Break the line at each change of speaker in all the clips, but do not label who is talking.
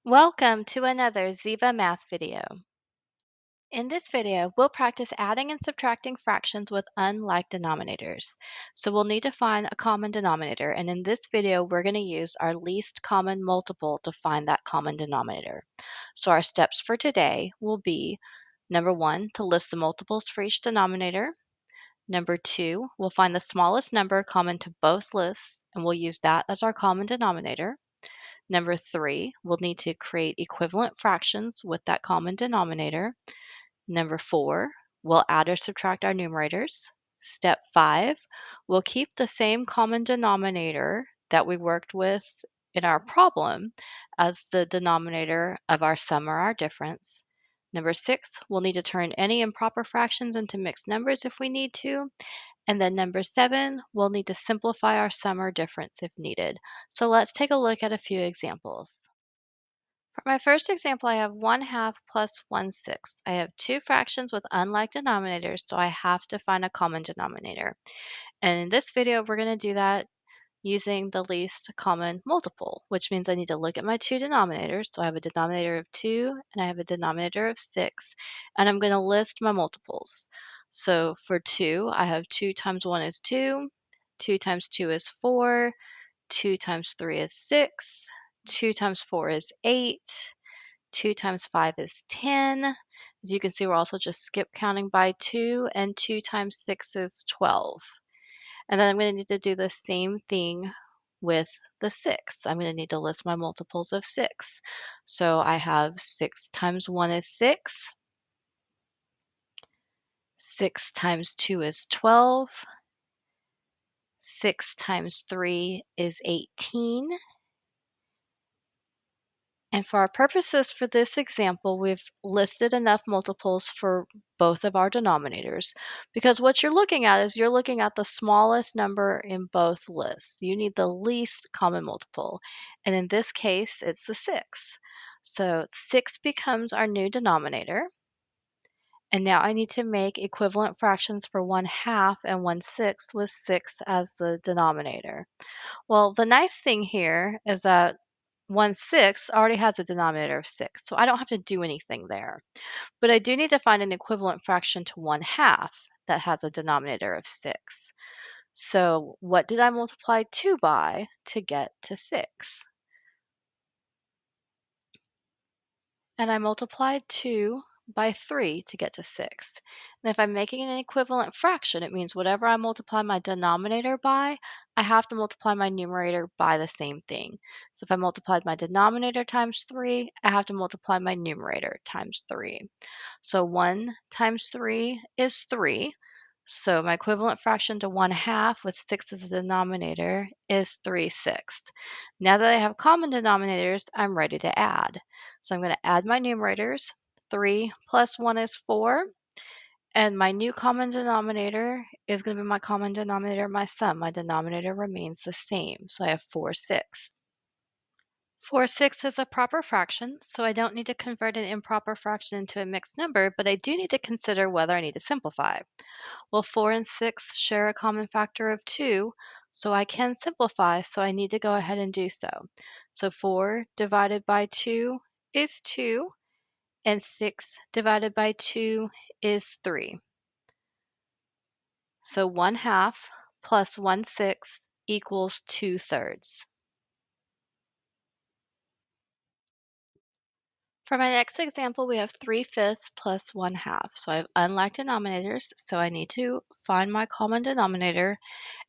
Welcome to another Ziva Math video. In this video, we'll practice adding and subtracting fractions with unlike denominators. So we'll need to find a common denominator, and in this video, we're going to use our least common multiple to find that common denominator. So our steps for today will be, number one, to list the multiples for each denominator. Number two, we'll find the smallest number common to both lists, and we'll use that as our common denominator. Number three, we'll need to create equivalent fractions with that common denominator. Number four, we'll add or subtract our numerators. Step five, we'll keep the same common denominator that we worked with in our problem as the denominator of our sum or our difference. Number six, we'll need to turn any improper fractions into mixed numbers if we need to. And then number seven, we'll need to simplify our sum or difference if needed. So let's take a look at a few examples. For my first example, I have 1/2 plus 1/6. I have two fractions with unlike denominators, so I have to find a common denominator. And in this video, we're going to do that using the least common multiple, which means I need to look at my two denominators. So I have a denominator of 2 and I have a denominator of 6, and I'm going to list my multiples. So for 2, I have 2 times 1 is 2, 2 times 2 is 4, 2 times 3 is 6, 2 times 4 is 8, 2 times 5 is 10. As you can see, we're also just skip counting by 2, and 2 times 6 is 12. And then I'm going to need to do the same thing with the 6. I'm going to need to list my multiples of 6. So I have 6 times 1 is 6. 6 times 2 is 12. 6 times 3 is 18. And for our purposes for this example, we've listed enough multiples for both of our denominators, because what you're looking at is you're looking at the smallest number in both lists. You need the least common multiple, and in this case, it's the 6. So 6 becomes our new denominator, and now I need to make equivalent fractions for 1/2 and 1/6 with 6 as the denominator. Well, the nice thing here is that 1/6 already has a denominator of 6, so I don't have to do anything there. But I do need to find an equivalent fraction to 1/2 that has a denominator of 6. So what did I multiply 2 by to get to 6? And I multiplied 2 by 3 to get to 6. And if I'm making an equivalent fraction, it means whatever I multiply my denominator by, I have to multiply my numerator by the same thing. So if I multiplied my denominator times 3, I have to multiply my numerator times 3. So 1 times 3 is 3. So my equivalent fraction to 1/2 with 6 as a denominator is 3/6. Now that I have common denominators, I'm ready to add. So I'm going to add my numerators. 3 plus 1 is 4. And my new common denominator is going to be my common denominator of my sum. My denominator remains the same. So I have 4/6. 4/6 is a proper fraction, so I don't need to convert an improper fraction into a mixed number, but I do need to consider whether I need to simplify. Well, 4 and 6 share a common factor of 2, so I can simplify, so I need to go ahead and do so. So 4 divided by 2 is 2, and 6 divided by 2 is 3. So 1/2 plus 1/6 equals 2/3. For my next example, we have 3/5 plus 1/2. So I have unlike denominators, so I need to find my common denominator.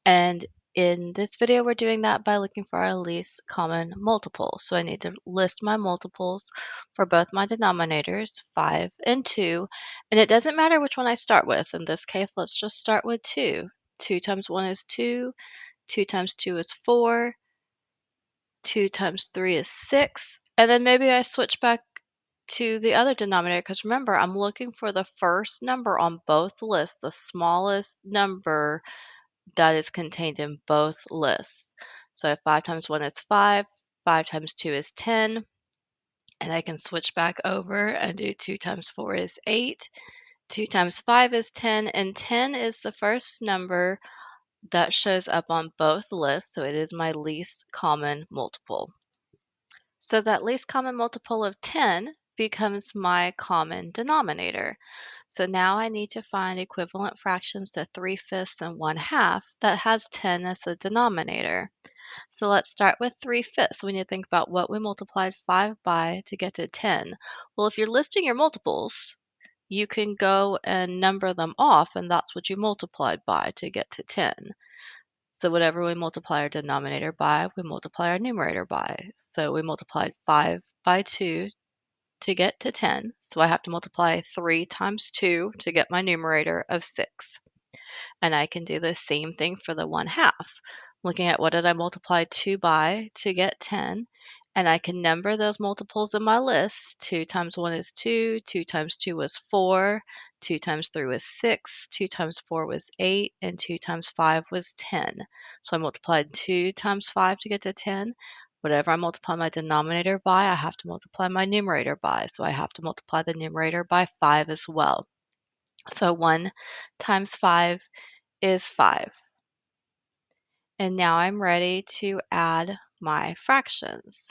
And in this video, we're doing that by looking for our least common multiple. So I need to list my multiples for both my denominators, 5 and 2. And it doesn't matter which one I start with. In this case, let's just start with 2. 2 times 1 is 2. 2 times 2 is 4. 2 times 3 is 6. And then maybe I switch back to the other denominator, because remember, I'm looking for the first number on both lists, the smallest number that is contained in both lists. So if 5 times 1 is 5, 5 times 2 is 10, and I can switch back over and do 2 times 4 is 8, 2 times 5 is 10, and 10 is the first number that shows up on both lists, so it is my least common multiple. So that least common multiple of 10 becomes my common denominator. So now I need to find equivalent fractions to 3/5 and 1/2 that has 10 as the denominator. So let's start with 3/5. We need to think about what we multiplied 5 by to get to 10. Well, if you're listing your multiples, you can go and number them off, and that's what you multiplied by to get to 10. So whatever we multiply our denominator by, we multiply our numerator by. So we multiplied 5 by 2 to get to 10. So I have to multiply 3 times 2 to get my numerator of 6. And I can do the same thing for the 1/2. Looking at what did I multiply 2 by to get 10, and I can number those multiples in my list. 2 times 1 is 2, 2 times 2 was 4, 2 times 3 was 6, 2 times 4 was 8, and 2 times 5 was 10. So I multiplied 2 times 5 to get to 10. Whatever I multiply my denominator by, I have to multiply my numerator by. So I have to multiply the numerator by 5 as well. So 1 times 5 is 5. And now I'm ready to add my fractions.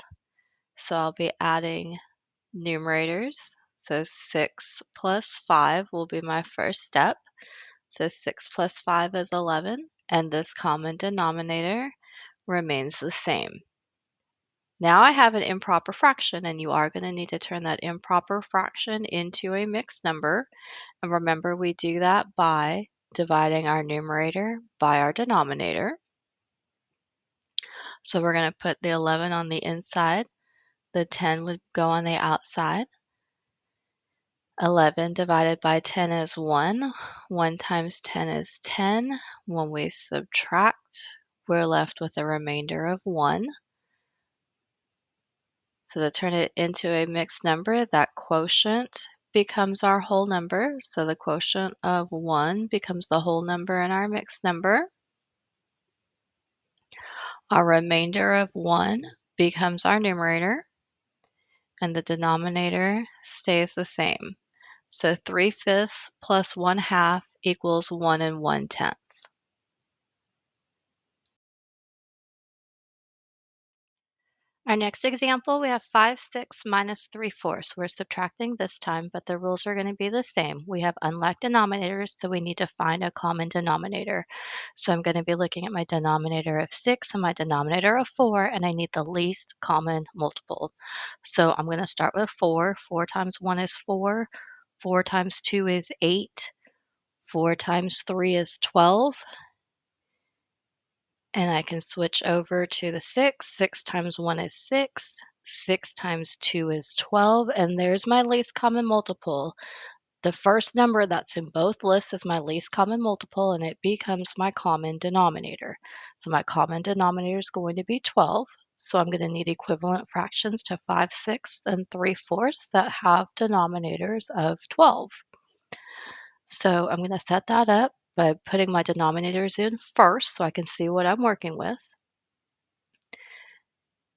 So I'll be adding numerators. So 6 plus 5 will be my first step. So 6 plus 5 is 11, and this common denominator remains the same. Now I have an improper fraction, and you are going to need to turn that improper fraction into a mixed number. And remember, we do that by dividing our numerator by our denominator. So we're going to put the 11 on the inside. The 10 would go on the outside. 11 divided by 10 is 1. 1 times 10 is 10. When we subtract, we're left with a remainder of 1. So to turn it into a mixed number, that quotient becomes our whole number. So the quotient of 1 becomes the whole number in our mixed number. Our remainder of 1 becomes our numerator, and the denominator stays the same. So 3/5 plus 1/2 equals 1 1/10. Our next example, we have 5/6 minus 3/4. We're subtracting this time, but the rules are going to be the same. We have unlike denominators, so we need to find a common denominator. So I'm going to be looking at my denominator of 6 and my denominator of 4, and I need the least common multiple. So I'm going to start with 4. 4 times 1 is 4. 4 times 2 is 8. 4 times 3 is 12. And I can switch over to the 6. 6 times 1 is 6. 6 times 2 is 12. And there's my least common multiple. The first number that's in both lists is my least common multiple, and it becomes my common denominator. So my common denominator is going to be 12. So I'm going to need equivalent fractions to 5/6 and 3/4 that have denominators of 12. So I'm going to set that up by putting my denominators in first so I can see what I'm working with.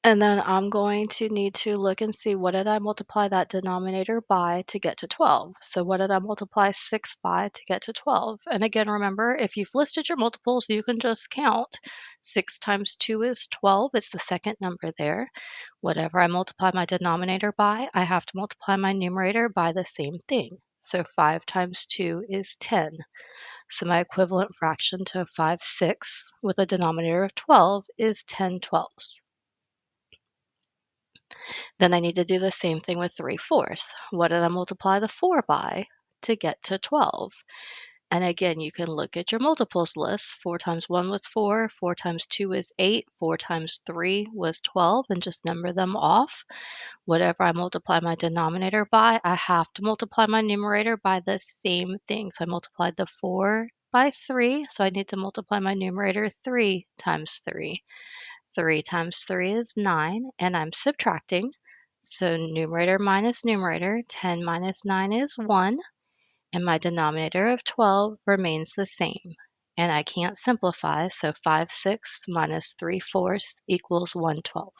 And then I'm going to need to look and see what did I multiply that denominator by to get to 12. So what did I multiply 6 by to get to 12? And again, remember, if you've listed your multiples, you can just count. 6 times 2 is 12. It's the second number there. Whatever I multiply my denominator by, I have to multiply my numerator by the same thing. So 5 times 2 is 10. So my equivalent fraction to 5/6 with a denominator of 12 is 10/12. Then I need to do the same thing with 3/4. What did I multiply the 4 by to get to 12? And again, you can look at your multiples list. 4 times 1 was 4, 4 times 2 is 8, 4 times 3 was 12, and just number them off. Whatever I multiply my denominator by, I have to multiply my numerator by the same thing. So I multiplied the 4 by 3, so I need to multiply my numerator 3 times 3. 3 times 3 is 9, and I'm subtracting. So numerator minus numerator, 10 minus 9 is 1, and my denominator of 12 remains the same. And I can't simplify, so 5/6 minus 3/4 equals 1/12.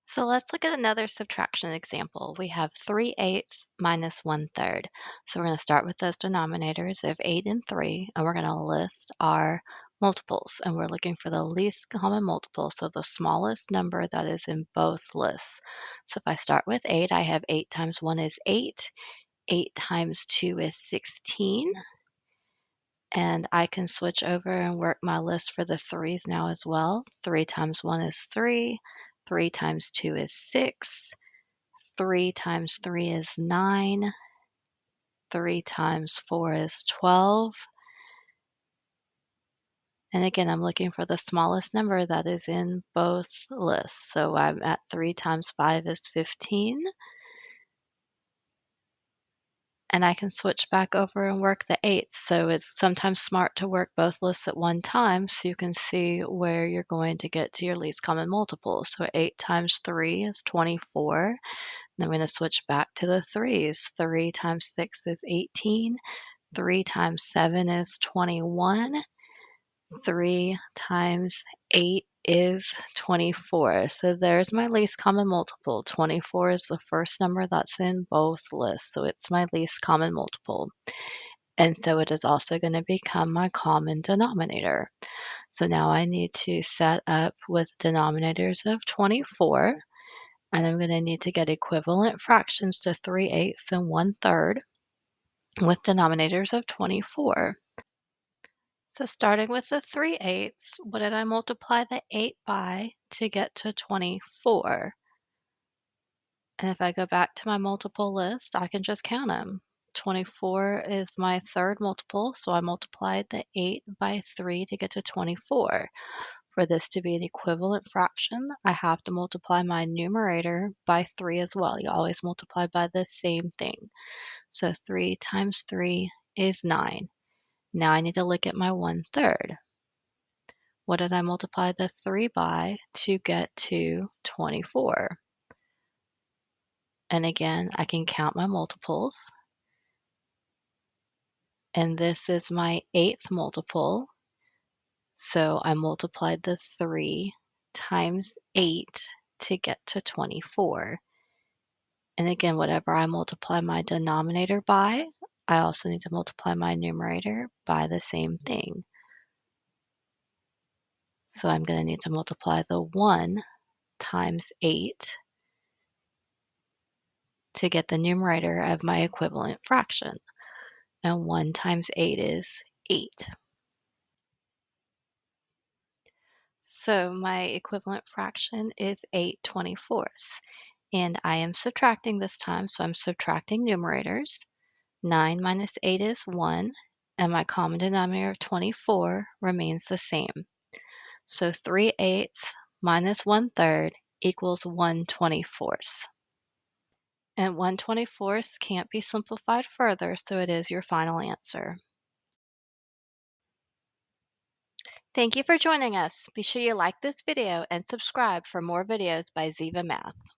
So let's look at another subtraction example. We have 3/8 minus 1/3. So we're going to start with those denominators of 8 and 3, and we're going to list our multiples, and we're looking for the least common multiple, so the smallest number that is in both lists. So if I start with 8, I have 8 times 1 is 8, 8 times 2 is 16, and I can switch over and work my list for the 3's now as well. 3 times 1 is 3, 3 times 2 is 6, 3 times 3 is 9, 3 times 4 is 12, and again, I'm looking for the smallest number that is in both lists. So I'm at 3 times 5 is 15. And I can switch back over and work the eights. So it's sometimes smart to work both lists at one time so you can see where you're going to get to your least common multiple. So 8 times 3 is 24. And I'm going to switch back to the 3's. 3 times 6 is 18. 3 times 7 is 21. 3 times 8 is 24. So there's my least common multiple. 24 is the first number that's in both lists, so it's my least common multiple. And so it is also going to become my common denominator. So now I need to set up with denominators of 24, and I'm going to need to get equivalent fractions to 3/8 and 1/3 with denominators of 24. So starting with the 3/8, what did I multiply the 8 by to get to 24? And if I go back to my multiple list, I can just count them. 24 is my third multiple, so I multiplied the 8 by 3 to get to 24. For this to be an equivalent fraction, I have to multiply my numerator by 3 as well. You always multiply by the same thing. So 3 times 3 is 9. Now I need to look at my 1/3. What did I multiply the 3 by to get to 24? And again, I can count my multiples. And this is my 8th multiple. So I multiplied the 3 times 8 to get to 24. And again, whatever I multiply my denominator by, I also need to multiply my numerator by the same thing. So I'm going to need to multiply the 1 times 8 to get the numerator of my equivalent fraction. And 1 times 8 is 8. So my equivalent fraction is 8/24. And I am subtracting this time, so I'm subtracting numerators. 9 minus 8 is 1, and my common denominator of 24 remains the same. So 3/8 minus 1/3 equals 1/24. And 1/24 can't be simplified further, so it is your final answer. Thank you for joining us. Be sure you like this video and subscribe for more videos by Ziva Math.